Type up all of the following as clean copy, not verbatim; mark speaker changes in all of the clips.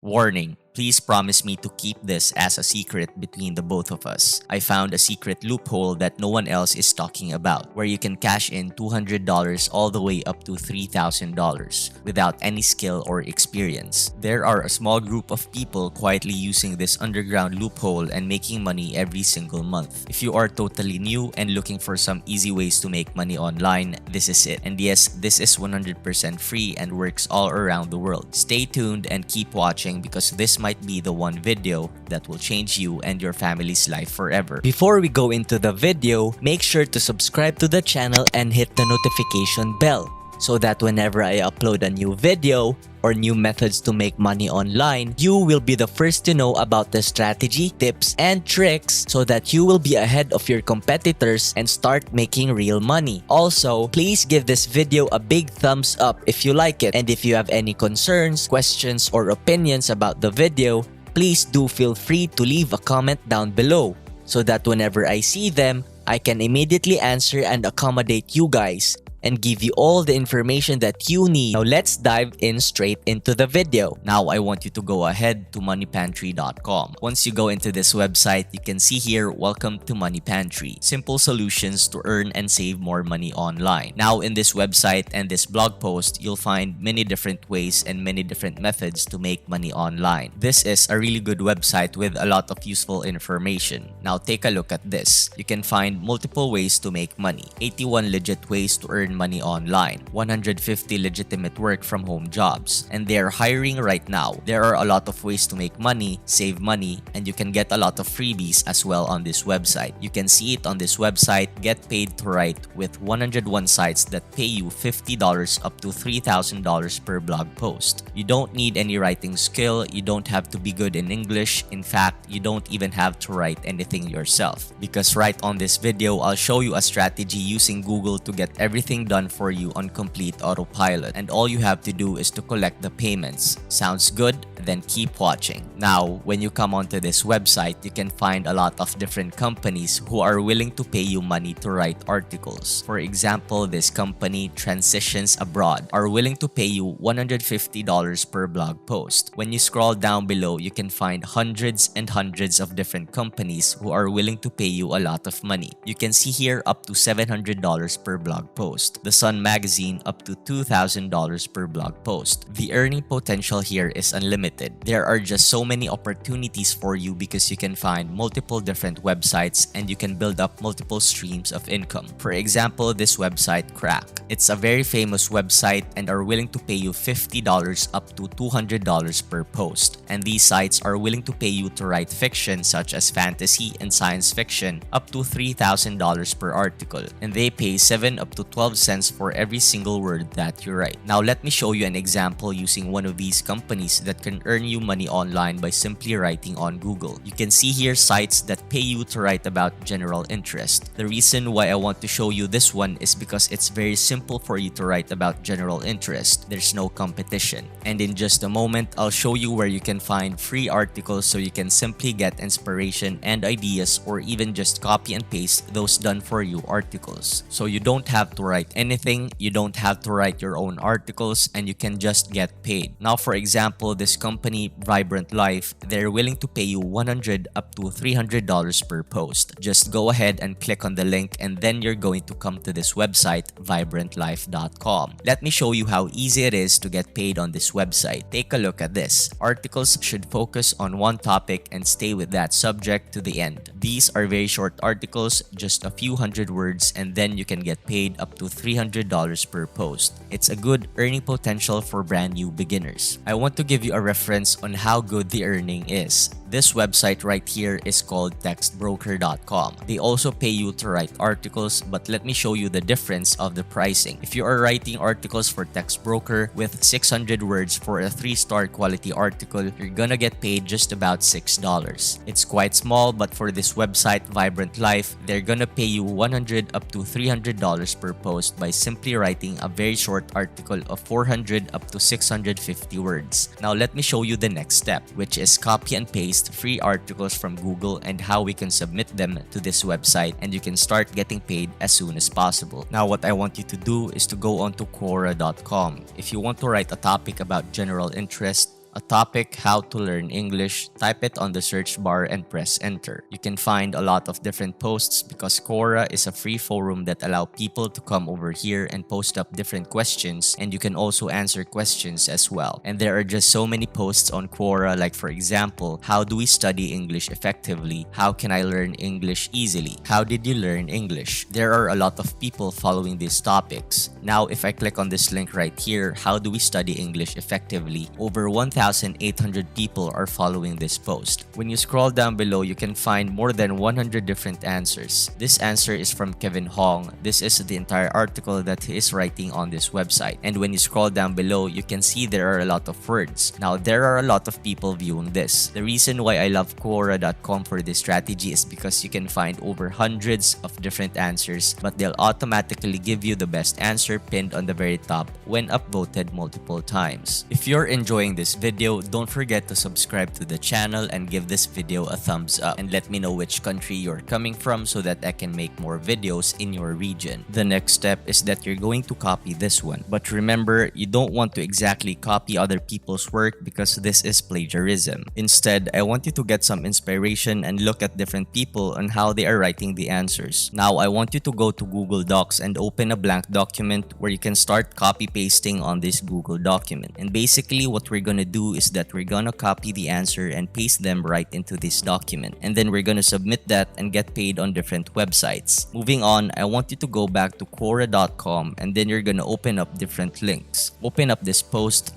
Speaker 1: Warning, please promise me to keep this as a secret between the both of us. I found a secret loophole that no one else is talking about, where you can cash in $200 all the way up to $3,000 without any skill or experience. There are a small group of people quietly using this underground loophole and making money every single month. If you are totally new and looking for some easy ways to make money online, this is it. And yes, this is 100% free and works all around the world. Stay tuned and keep watching because this might be the one video that will change you and your family's life forever. Before we go into the video, make sure to subscribe to the channel and hit the notification bell so that whenever I upload a new video or new methods to make money online, you will be the first to know about the strategy, tips, and tricks so that you will be ahead of your competitors and start making real money. Also, please give this video a big thumbs up if you like it. And if you have any concerns, questions, or opinions about the video, please do feel free to leave a comment down below so that whenever I see them, I can immediately answer and accommodate you guys and give you all the information that you need. Now let's dive in straight into the video. Now I want you to go ahead to moneypantry.com. Once you go into this website, you can see here, welcome to Money Pantry. Simple solutions to earn and save more money online. Now in this website and this blog post, you'll find many different ways and many different methods to make money online. This is a really good website with a lot of useful information. Now take a look at this. You can find multiple ways to make money. 81 legit ways to earn money online, 150 legitimate work from home jobs, and they're hiring right now. There are a lot of ways to make money, save money, and you can get a lot of freebies as well on this website. You can see it on this website, Get Paid to Write, with 101 sites that pay you $50 up to $3,000 per blog post. You don't need any writing skill, you don't have to be good in English. In fact, you don't even have to write anything yourself. Because right on this video, I'll show you a strategy using Google to get everything done for you on complete autopilot, and all you have to do is to collect the payments. Sounds good? Then keep watching. Now, when you come onto this website, you can find a lot of different companies who are willing to pay you money to write articles. For example, this company, Transitions Abroad, are willing to pay you $150 per blog post. When you scroll down below, you can find hundreds and hundreds of different companies who are willing to pay you a lot of money. You can see here up to $700 per blog post. The Sun Magazine up to $2,000 per blog post. The earning potential here is unlimited. There are just so many opportunities for you because you can find multiple different websites and you can build up multiple streams of income. For example, this website Crack. It's a very famous website and are willing to pay you $50 up to $200 per post. And these sites are willing to pay you to write fiction such as fantasy and science fiction up to $3,000 per article. And they pay 7 up to 12 cents for every single word that you write. Now let me show you an example using one of these companies that can earn you money online by simply writing on Google. You can see here sites that pay you to write about general interest. The reason why I want to show you this one is because it's very simple for you to write about general interest. There's no competition. And in just a moment, I'll show you where you can find free articles so you can simply get inspiration and ideas, or even just copy and paste those done for you articles. So you don't have to write anything, you don't have to write your own articles, and you can just get paid. Now for example, this company Vibrant Life, they're willing to pay you $100 up to $300 per post. Just go ahead and click on the link and then you're going to come to this website, vibrantlife.com. Let me show you how easy it is to get paid on this website. Take a look at this. Articles should focus on one topic and stay with that subject to the end. These are very short articles, just a few hundred words, and then you can get paid up to $300 per post. It's a good earning potential for brand new beginners. I want to give you a reference on how good the earning is. This website right here is called textbroker.com. They also pay you to write articles, but let me show you the difference of the pricing. If you are writing articles for Textbroker with 600 words for a 3-star quality article, you're gonna get paid just about $6. It's quite small, but for this website, Vibrant Life, they're gonna pay you $100 up to $300 per post by simply writing a very short article of 400 up to 650 words. Now let me show you the next step, which is copy and paste free articles from Google and how we can submit them to this website, and you can start getting paid as soon as possible. Now what I want you to do is to go on to Quora.com. If you want to write a topic about general interest, a topic, how to learn English, type it on the search bar and press enter. You can find a lot of different posts because Quora is a free forum that allow people to come over here and post up different questions, and you can also answer questions as well. And there are just so many posts on Quora, like for example, how do we study English effectively? How can I learn English easily? How did you learn English? There are a lot of people following these topics. Now if I click on this link right here, how do we study English effectively? Over 1,800 people are following this post. When you scroll down below, you can find more than 100 different answers. This answer is from Kevin Hong. This is the entire article that he is writing on this website. And when you scroll down below, you can see there are a lot of words. Now, there are a lot of people viewing this. The reason why I love Quora.com for this strategy is because you can find over hundreds of different answers, but they'll automatically give you the best answer pinned on the very top when upvoted multiple times. If you're enjoying this video, don't forget to subscribe to the channel and give this video a thumbs up, and let me know which country you're coming from so that I can make more videos in your region. The next step is that you're going to copy this one, but remember, you don't want to exactly copy other people's work because this is plagiarism. Instead, I want you to get some inspiration and look at different people on how they are writing the answers. Now, I want you to go to Google Docs and open a blank document where you can start copy pasting on this Google document. And basically what we're gonna do is that we're gonna copy the answer and paste them right into this document, and then we're gonna submit that and get paid on different websites. Moving on, I want you to go back to Quora.com, and then you're gonna open up different links. Open up this post,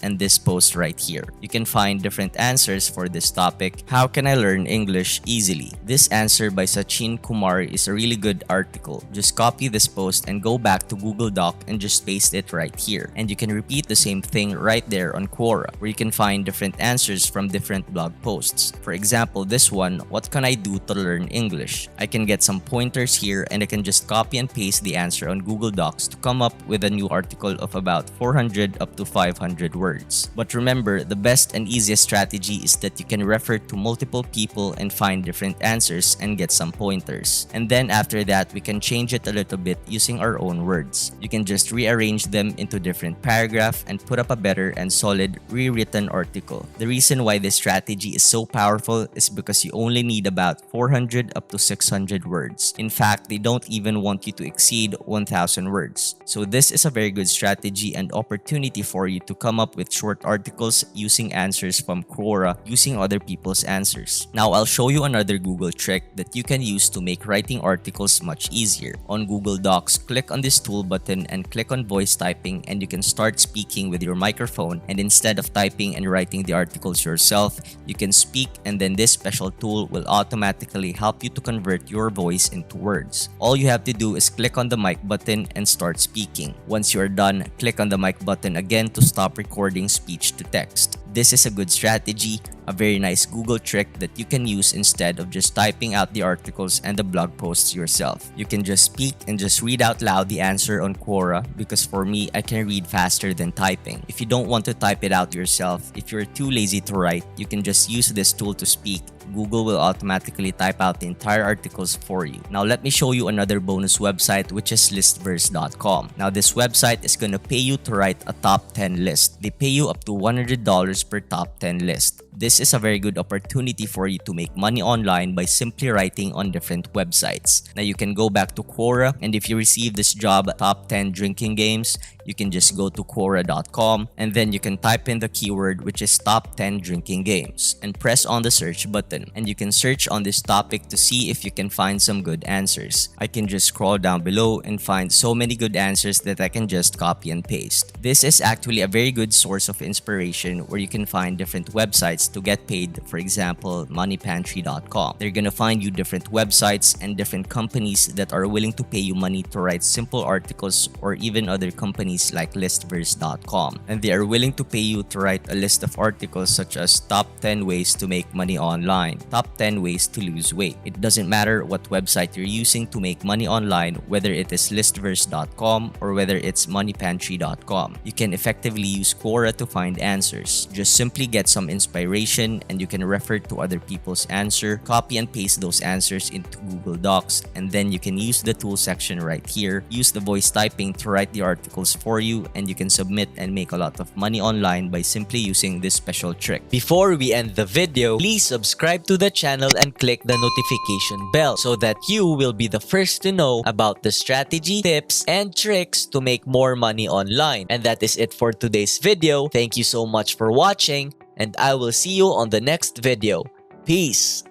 Speaker 1: and this post right here. You can find different answers for this topic. How can I learn English easily? This answer by Sachin Kumar is a really good article. Just copy this post and go back to Google Doc and just paste it right here. And you can repeat the same thing right there on Quora, where you can find different answers from different blog posts. For example, this one, what can I do to learn English? I can get some pointers here, and I can just copy and paste the answer on Google Docs to come up with a new article of about 400 up to 500 words. But remember, the best and easiest strategy is that you can refer to multiple people and find different answers and get some pointers. And then after that, we can change it a little bit using our own words. You can just rearrange them into different paragraphs and put up a better and solid rewritten article. The reason why this strategy is so powerful is because you only need about 400 up to 600 words. In fact, they don't even want you to exceed 1,000 words. So this is a very good strategy and opportunity for you to come up with short articles using answers from Quora using other people's answers. Now, I'll show you another Google trick that you can use to make writing articles much easier. On Google Docs, click on this tool button and click on voice typing, and you can start speaking with your microphone, and instead of typing and writing the articles yourself, you can speak, and then this special tool will automatically help you to convert your voice into words. All you have to do is click on the mic button and start speaking. Once you are done, click on the mic button again to stop recording speech to text. This is a good strategy, a very nice Google trick that you can use instead of just typing out the articles and the blog posts yourself. You can just speak and just read out loud the answer on Quora, because for me, I can read faster than typing. If you don't want to type it out yourself, if you're too lazy to write, you can just use this tool to speak. Google will automatically type out the entire articles for you. Now let me show you another bonus website, which is listverse.com. Now this website is gonna pay you to write a top 10 list. They pay you up to $100 per top 10 list. This is a very good opportunity for you to make money online by simply writing on different websites. Now you can go back to Quora, and if you receive this job, top 10 drinking games, you can just go to Quora.com, and then you can type in the keyword, which is top 10 drinking games, and press on the search button, and you can search on this topic to see if you can find some good answers. I can just scroll down below and find so many good answers that I can just copy and paste. This is actually a very good source of inspiration where you can find different websites to get paid. For example, moneypantry.com. They're gonna find you different websites and different companies that are willing to pay you money to write simple articles, or even other companies like listverse.com. And they are willing to pay you to write a list of articles such as top 10 ways to make money online, top 10 ways to lose weight. It doesn't matter what website you're using to make money online, whether it is listverse.com or whether it's moneypantry.com. You can effectively use Quora to find answers. Just simply get some inspiration, and you can refer to other people's answer, copy and paste those answers into Google Docs, and then you can use the tool section right here. Use the voice typing to write the articles for you, and you can submit and make a lot of money online by simply using this special trick. Before we end the video, please subscribe to the channel and click the notification bell so that you will be the first to know about the strategy, tips, and tricks to make more money online. And that is it for today's video. Thank you so much for watching, and I will see you on the next video. Peace!